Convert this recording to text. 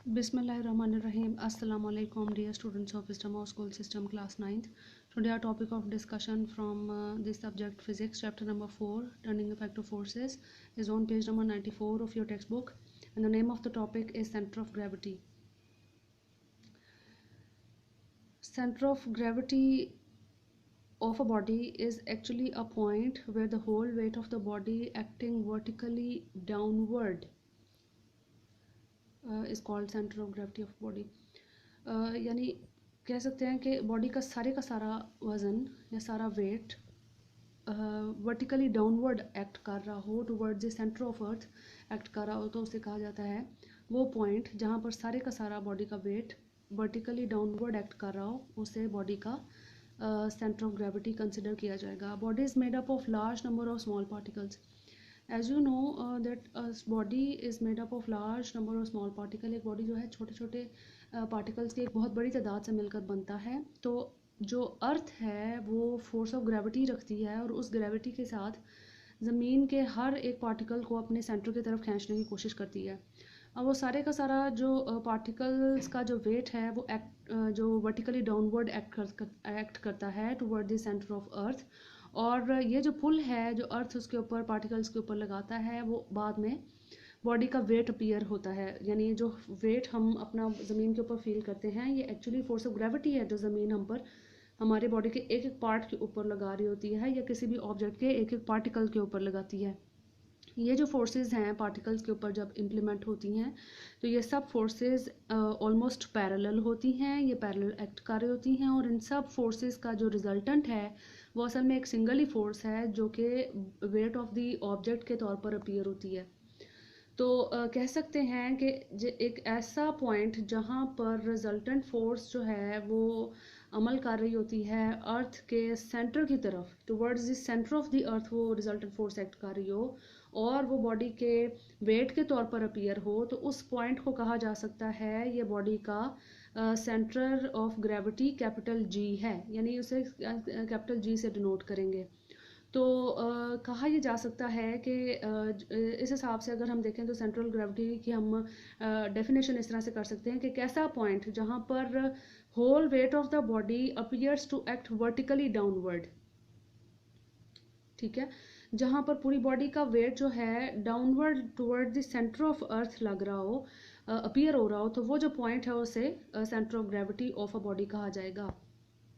Bismillahirrahmanirrahim. Assalamu alaikum, dear students of Wisdom of School System, class 9th. Today our topic of discussion from the subject physics, chapter number 4, turning effect of forces, is on page number 94 of your textbook, and the name of the topic is center of gravity. Center of gravity of a body is actually a point where the whole weight of the body acting vertically downward is called center of gravity of body. यानी कह सकते हैं कि body का सारा वज़न या सारा वेट वर्टिकली डाउनवर्ड एक्ट कर रहा हो, towards the centre of earth act कर रहा हो, तो उसे कहा जाता है वो पॉइंट जहाँ पर सारे का सारा बॉडी का वेट वर्टिकली डाउनवर्ड एक्ट कर रहा हो, उसे बॉडी का सेंटर ऑफ ग्रेविटी कंसिडर किया जाएगा. Body is made up of large number of small particles. As you know that body is made up of large number of small particle. एक body जो है छोटे छोटे पार्टिकल्स की एक बहुत बड़ी तादाद से मिलकर बनता है. तो जो अर्थ है वो फोर्स ऑफ ग्रेविटी रखती है और उस ग्रेविटी के साथ ज़मीन के हर एक पार्टिकल को अपने सेंटर की तरफ खींचने की कोशिश करती है. अब वो सारे का सारा जो पार्टिकल्स का जो वेट है वो जो वर्टिकली डाउनवर्ड एक्ट करता है toward the centre of earth. और ये जो पुल है जो अर्थ उसके ऊपर पार्टिकल्स के ऊपर लगाता है वो बाद में बॉडी का वेट अपीयर होता है. यानी जो वेट हम अपना ज़मीन के ऊपर फील करते हैं ये एक्चुअली फोर्स ऑफ ग्रेविटी है जो ज़मीन हम पर हमारे बॉडी के एक एक पार्ट के ऊपर लगा रही होती है या किसी भी ऑब्जेक्ट के एक एक पार्टिकल के ऊपर लगाती है. ये जो फोर्सेस हैं पार्टिकल्स के ऊपर जब इम्प्लीमेंट होती हैं तो ये सब फोर्सेस ऑलमोस्ट पैरेलल होती हैं, ये पैरेलल एक्ट कर रही होती हैं और इन सब फोर्सेस का जो रिजल्टेंट है वो असल में एक सिंगल ही फोर्स है जो कि वेट ऑफ द ऑब्जेक्ट के तौर पर अपीयर होती है. तो कह सकते हैं कि एक ऐसा पॉइंट जहाँ पर रिजल्टेंट फोर्स जो है वो अमल कर रही होती है अर्थ के सेंटर की तरफ, towards the centre of the earth वो रिजल्टेंट फोर्स एक्ट कर रही हो और वो बॉडी के वेट के तौर पर अपीयर हो, तो उस पॉइंट को कहा जा सकता है ये बॉडी का centre of gravity capital G है. यानी उसे कैपिटल जी से डिनोट करेंगे. तो कहा यह जा सकता है कि इस हिसाब से अगर हम देखें तो सेंट्रल ग्रेविटी की हम डेफिनेशन इस तरह से कर सकते हैं कि कैसा पॉइंट जहाँ पर whole weight of the body appears to act vertically downward. ठीक है, जहाँ पर पूरी बॉडी का वेट जो है downward toward the centre of earth लग रहा हो, अपीयर हो रहा हो, तो वो जो पॉइंट है उसे centre of gravity of a body कहा जाएगा.